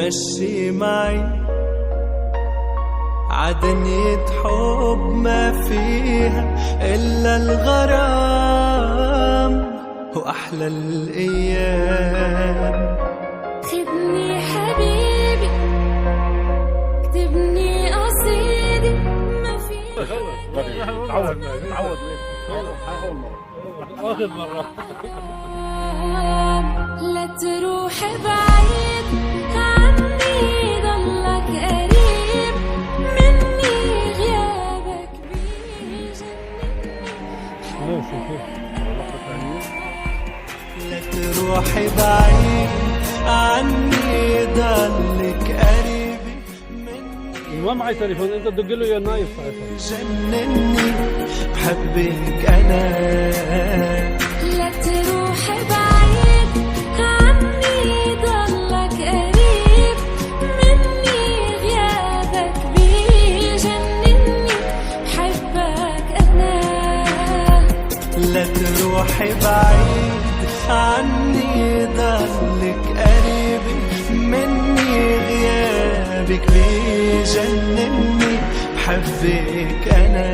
تمشي معي عدنية حب ما فيها إلا الغرام وأحلى الأيام. خدني حبيبي اكتبني قصيدة ما فيها تعود آخر مرة لا تروح بعيد عني ضلك قريب مني غيابك بيجنني. لا تروحي بعيد عني ضلك قريب مني. ما معي تليفون، انت تدق له يا نايف. جنني بحبك أنا. لا تروح بعيد عني ضلك قريب مني غيابك بيجنني بحبك أنا. لا تروحي بعيد عني ضلك قريب مني غيابك بيجنني بحبك أنا.